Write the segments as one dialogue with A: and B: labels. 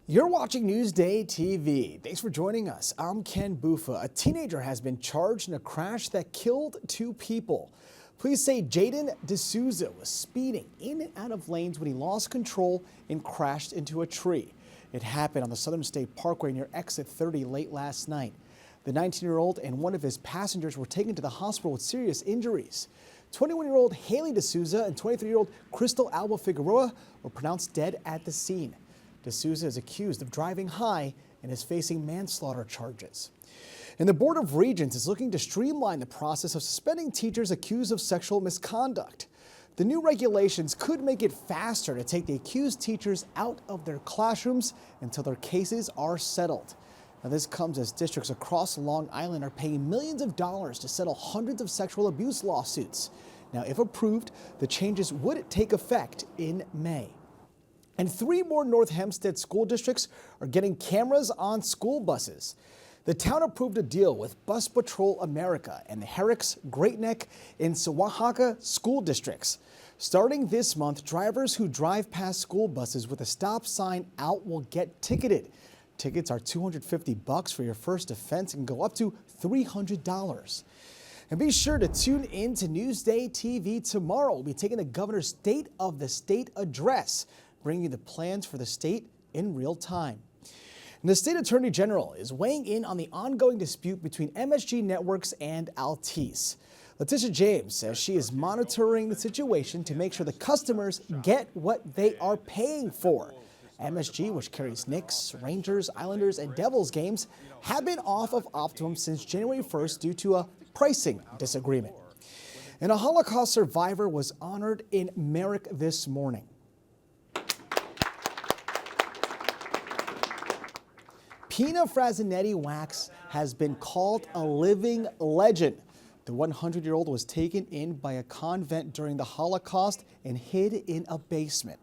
A: You're watching Newsday TV. Thanks for joining us. I'm Ken Bufa. A teenager has been charged in a crash that killed 2 people. Police say Jaden D'Souza was speeding in and out of lanes when he lost control and crashed into a tree. It happened on the Southern State Parkway near exit 30 late last night. The 19-year-old and one of his passengers were taken to the hospital with serious injuries. 21-year-old Haley D'Souza and 23-year-old Crystal Alba Figueroa were pronounced dead at the scene. D'Souza is accused of driving high and is facing manslaughter charges. And the Board of Regents is looking to streamline the process of suspending teachers accused of sexual misconduct. The new regulations could make it faster to take the accused teachers out of their classrooms until their cases are settled. Now, this comes as districts across Long Island are paying millions of dollars to settle hundreds of sexual abuse lawsuits. Now, if approved, the changes would take effect in May. And 3 more North Hempstead school districts are getting cameras on school buses. The town approved a deal with Bus Patrol America and the Herricks, Great Neck, and Sawahaka school districts. Starting this month, drivers who drive past school buses with a stop sign out will get ticketed. Tickets are $250 for your first offense and go up to $300. And be sure to tune in to Newsday TV tomorrow. We'll be taking the governor's State of the State address, bringing you the plans for the state in real time. And the state attorney general is weighing in on the ongoing dispute between MSG Networks and Altice. Letitia James says she is monitoring the situation to make sure the customers get what they are paying for. MSG, which carries Knicks, Rangers, Islanders, and Devils games, have been off of Optimum since January 1st due to a pricing disagreement. And a Holocaust survivor was honored in Merrick this morning. Pina Frazinetti Wax has been called a living legend. The 100-year-old was taken in by a convent during the Holocaust and hid in a basement.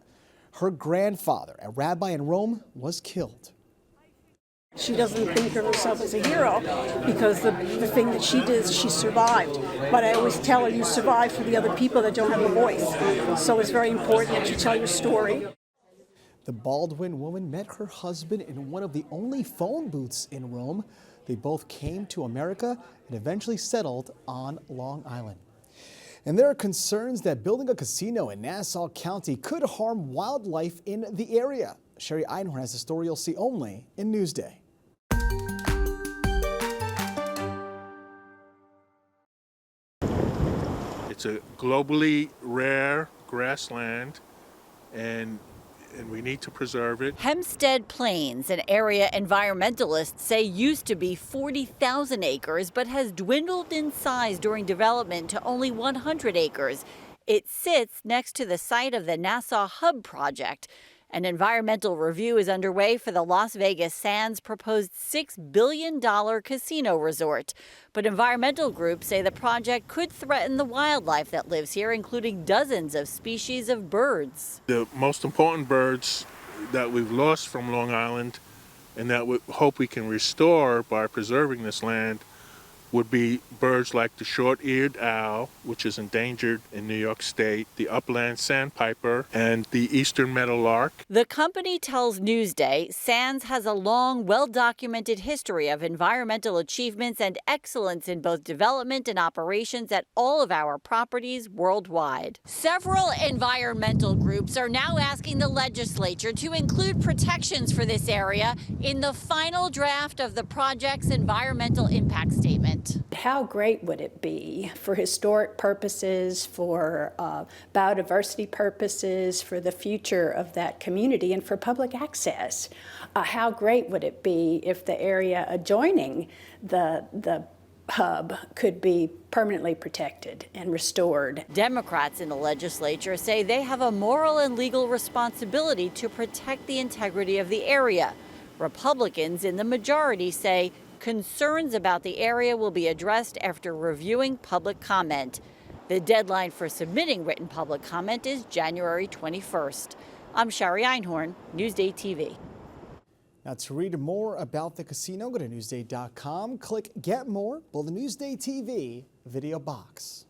A: Her grandfather, a rabbi in Rome, was killed.
B: She doesn't think of herself as a hero because the thing that she did is she survived. But I always tell her you survive for the other people that don't have a voice. So it's very important that you tell your story.
A: The Baldwin woman met her husband in one of the only phone booths in Rome. They both came to America and eventually settled on Long Island. And there are concerns that building a casino in Nassau County could harm wildlife in the area. Sherry Einhorn has a story you'll see only in Newsday.
C: It's a globally rare grassland, and we need to preserve it.
D: Hempstead Plains, an area environmentalists say used to be 40,000 acres, but has dwindled in size during development to only 100 acres. It sits next to the site of the Nassau Hub project. An environmental review is underway for the Las Vegas Sands proposed $6 billion casino resort. But environmental groups say the project could threaten the wildlife that lives here, including dozens of species of birds.
C: The most important birds that we've lost from Long Island and that we hope we can restore by preserving this land would be birds like the short-eared owl, which is endangered in New York State, the upland sandpiper, and the eastern meadowlark.
D: The company tells Newsday Sands has a long, well-documented history of environmental achievements and excellence in both development and operations at all of our properties worldwide. Several environmental groups are now asking the legislature to include protections for this area in the final draft of the project's environmental impact statement.
E: How great would it be for historic purposes, for biodiversity purposes, for the future of that community and for public access? How great would it be if the area adjoining the hub could be permanently protected and restored?
D: Democrats in the legislature say they have a moral and legal responsibility to protect the integrity of the area. Republicans in the majority say concerns about the area will be addressed after reviewing public comment. The deadline for submitting written public comment is January 21st. I'm Sherry Einhorn, Newsday TV.
A: Now, to read more about the casino, go to Newsday.com, click Get More, below the Newsday TV video box.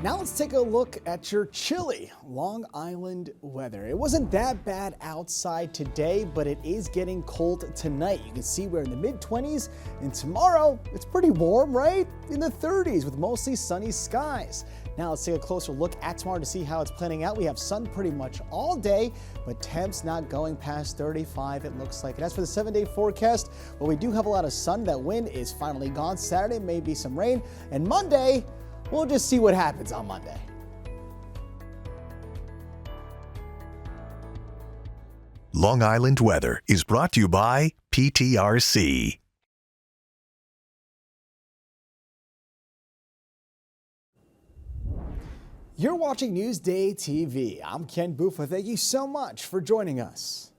A: Now let's take a look at your chilly Long Island weather. It wasn't that bad outside today, but it is getting cold tonight. You can see we're in the mid-20s, and tomorrow it's pretty warm, right? In the 30s with mostly sunny skies. Now let's take a closer look at tomorrow to see how it's planning out. We have sun pretty much all day, but temps not going past 35, it looks like. And as for the 7-day forecast, well, we do have a lot of sun. That wind is finally gone. Saturday may be some rain, and Monday, we'll just see what happens on Monday.
F: Long Island weather is brought to you by PTRC.
A: You're watching Newsday TV. I'm Ken Buffa. Thank you so much for joining us.